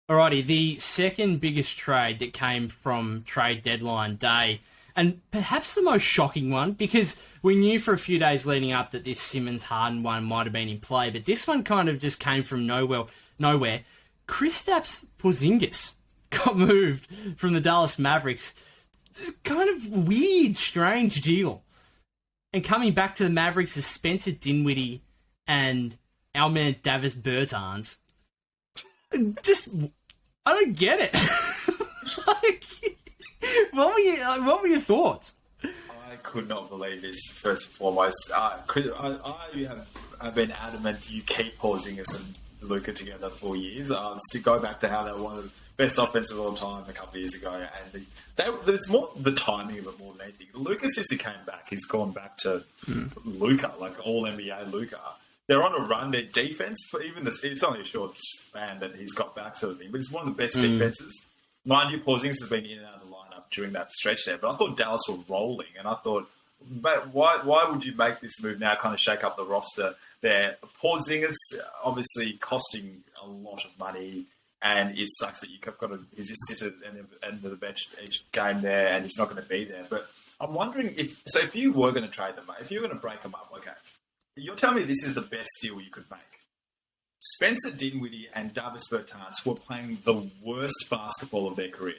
Alrighty, the second biggest trade that came from trade deadline day, and perhaps the most shocking one, because we knew for a few days leading up that this Simmons-Harden one might have been in play, but this one kind of just came from nowhere. Kristaps Porzingis got moved from the Dallas Mavericks. This kind of weird, strange deal. And coming back to the Mavericks is Spencer Dinwiddie and our man Davis Bertans. Just, I don't get it. Like, what were your thoughts? I could not believe this, first and foremost. I have been adamant you keep Porzingis and Luka together for years. To go back to how they were one of the best offensive of all time a couple of years ago. And it's more the timing of it more than anything. Luka, since he came back, he's gone back to Luka, like all NBA Luka. They're on a run. Their defense, for even this, it's only a short span that he's got back, sort of thing. But it's one of the best defenses. Mind you, Porzingis has been in and out of the lineup during that stretch there. But I thought Dallas were rolling, and I thought, but why would you make this move now? Kind of shake up the roster there. Porzingis obviously costing a lot of money, and it sucks that you've got to. He's just sits at the end of the bench each game there, and he's not going to be there. But I'm wondering if you were going to trade them, if you were going to break them up, okay. You're telling me this is the best deal you could make. Spencer Dinwiddie and Davis Bertans were playing the worst basketball of their career.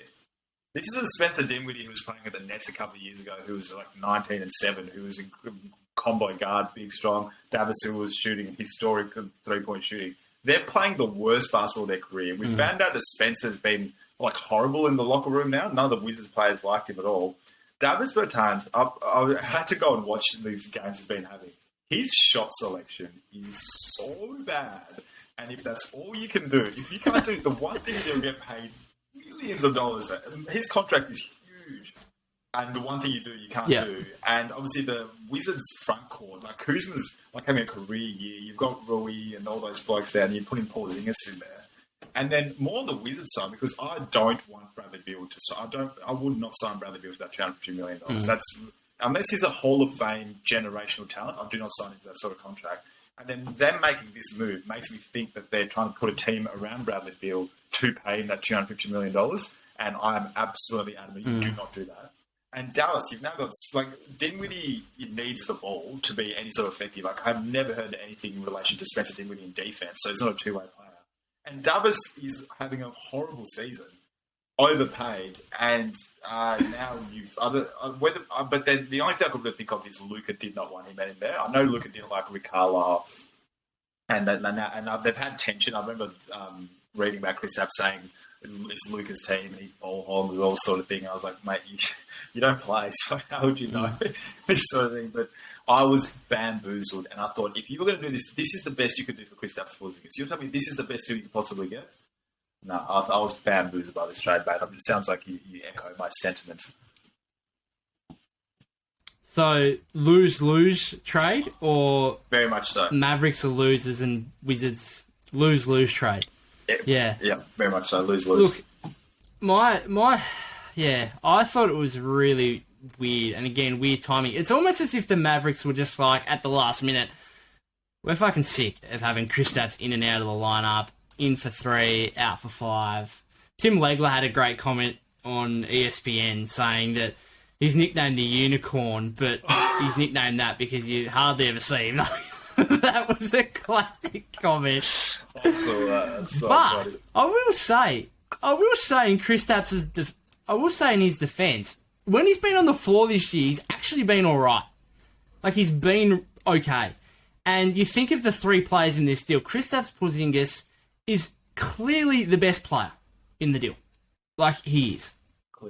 This is a Spencer Dinwiddie who was playing at the Nets a couple of years ago, who was like 19-7, who was a combo guard, big, strong. Davis, who was shooting historic three-point shooting. They're playing the worst basketball of their career. We found out that Spencer's been like horrible in the locker room now. None of the Wizards players liked him at all. Davis Bertans, I had to go and watch these games he's been having. His shot selection is so bad. And if that's all you can do, if you can't do the one thing you'll get paid millions of dollars, his contract is huge. And the one thing you do, you can't do. And obviously the Wizards front court, like Kuzma's like having a career year. You've got Rui and all those blokes there, and you're putting Porzingis in there. And then more on the Wizards side, because I don't want Bradley Beal to sign. I would not sign Bradley Beal for that $250 million. That's unless he's a Hall of Fame generational talent, I do not sign him to that sort of contract. And then them making this move makes me think that they're trying to put a team around Bradley Beal to pay him that $250 million. And I'm absolutely adamant you do not do that. And Dallas, you've now got, like, Dinwiddie needs the ball to be any sort of effective. Like, I've never heard anything in relation to Spencer Dinwiddie in defense, so he's not a two-way player. And Davis is having a horrible season. Overpaid, and now you've but then the only thing I could think of is Luka did not want him in there. I know Luka didn't like Rick Carlisle, and they've had tension. I remember reading about Kristaps saying it's Luka's team and he ball hog and all sort of thing. I was like, mate, you don't play, so how would you know this sort of thing? But I was bamboozled, and I thought if you were going to do this, this is the best you could do for Kristaps Porzingis. You're telling me this is the best deal you could possibly get? No, I was bamboozled by this trade, mate. It sounds like you echo my sentiment. So, lose-lose trade, or very much so. Mavericks are losers and Wizards lose-lose trade? Yeah, very much so. Lose-lose. Look, I thought it was really weird, and again, weird timing. It's almost as if the Mavericks were just like, at the last minute, we're fucking sick of having Kristaps in and out of the lineup. In for 3, out for 5. Tim Legler had a great comment on ESPN saying that he's nicknamed the Unicorn, but he's nicknamed that because you hardly ever see him. That was a classic comment. That's so but funny. I will say in Kristaps's in his defence, when he's been on the floor this year, he's actually been all right. Like, he's been okay. And you think of the 3 players in this deal, Kristaps Porzingis is clearly the best player in the deal. Like, he is.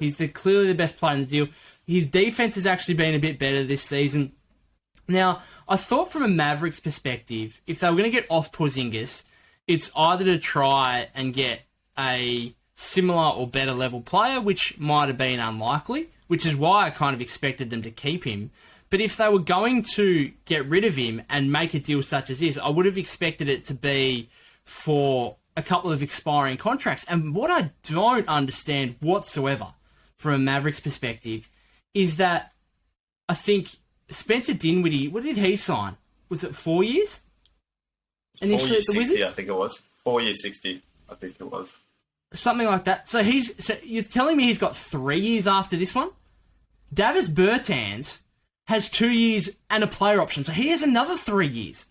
He's clearly the best player in the deal. His defense has actually been a bit better this season. Now, I thought from a Mavericks perspective, if they were going to get off Porzingis, it's either to try and get a similar or better level player, which might have been unlikely, which is why I kind of expected them to keep him. But if they were going to get rid of him and make a deal such as this, I would have expected it to be for a couple of expiring contracts. And what I don't understand whatsoever from a Mavericks perspective is that I think Spencer Dinwiddie, what did he sign? Was it 4 years? Initially at the Wizards? I think it was. 4 years, 60, I think it was. Something like that. So you're telling me he's got 3 years after this one? Davis Bertans has 2 years and a player option, so he has another 3 years.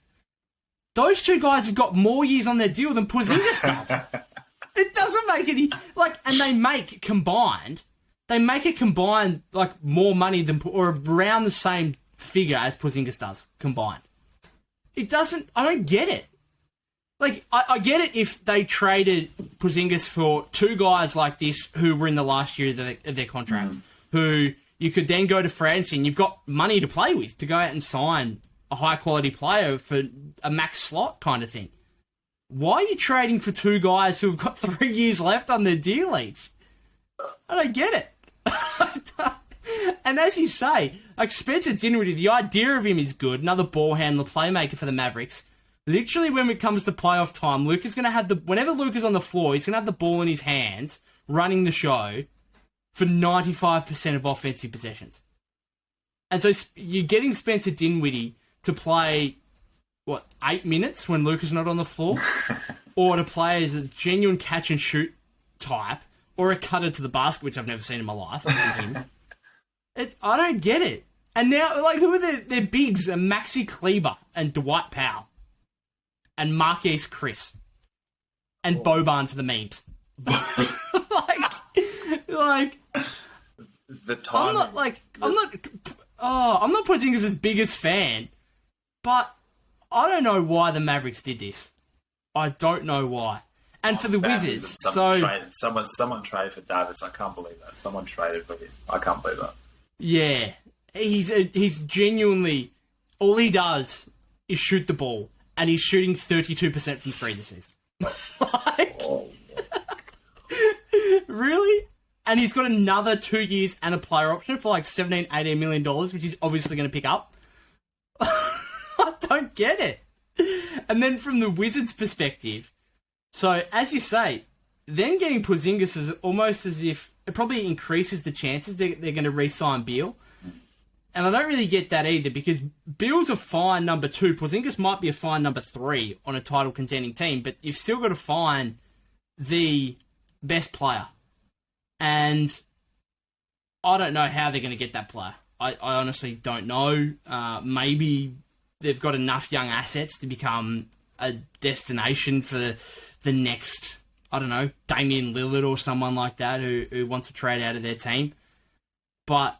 Those two guys have got more years on their deal than Porzingis does. It doesn't make any... and they make a combined, more money than... or around the same figure as Porzingis does, combined. It doesn't... I don't get it. I get it if they traded Porzingis for two guys like this who were in the last year of their contract, who you could then go to France and you've got money to play with to go out and sign a high-quality player for a max slot kind of thing. Why are you trading for two guys who have got 3 years left on their deal each? I don't get it. And as you say, Spencer Dinwiddie, the idea of him is good. Another ball handler, playmaker for the Mavericks. Literally, when it comes to playoff time, Luka's going to have whenever Luka's on the floor, he's going to have the ball in his hands, running the show for 95% of offensive possessions. And so you're getting Spencer Dinwiddie to play, 8 minutes when Luka's not on the floor? Or to play as a genuine catch-and-shoot type, or a cutter to the basket, which I've never seen in my life. I don't get it. And now, who are their bigs? Maxi Kleber and Dwight Powell. And Marquise Chris. And Boban for the memes. The time... I'm not Porzingis' biggest fan, but I don't know why the Mavericks did this. I don't know why. And for the Wizards, someone traded for Davis. I can't believe that. Someone traded for him. I can't believe that. Yeah, he's genuinely, all he does is shoot the ball, and he's shooting 32% from three this season. Really? And he's got another 2 years and a player option for $17-18 million, which he's obviously going to pick up. I don't get it. And then from the Wizards' perspective, so as you say, them getting Porzingis is almost as if it probably increases the chances they're going to re-sign Beal. And I don't really get that either, because Beal's a fine number 2. Porzingis might be a fine number 3 on a title contending team, but you've still got to find the best player. And I don't know how they're going to get that player. I honestly don't know. Maybe they've got enough young assets to become a destination for the next, I don't know, Damian Lillard or someone like that who wants to trade out of their team. But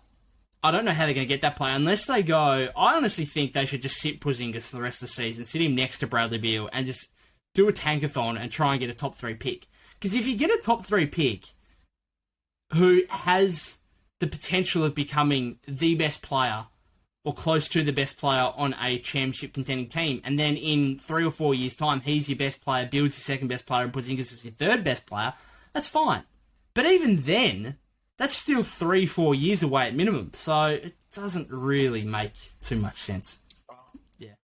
I don't know how they're going to get that player unless they go... I honestly think they should just sit Porzingis for the rest of the season, sit him next to Bradley Beal, and just do a tankathon and try and get a top 3 pick. Because if you get a top 3 pick who has the potential of becoming the best player or close to the best player on a championship contending team, and then in 3 or 4 years' time, he's your best player, Beal's your second best player, and Porzingis is your third best player, that's fine. But even then, that's still 3-4 years away at minimum, so it doesn't really make too much sense.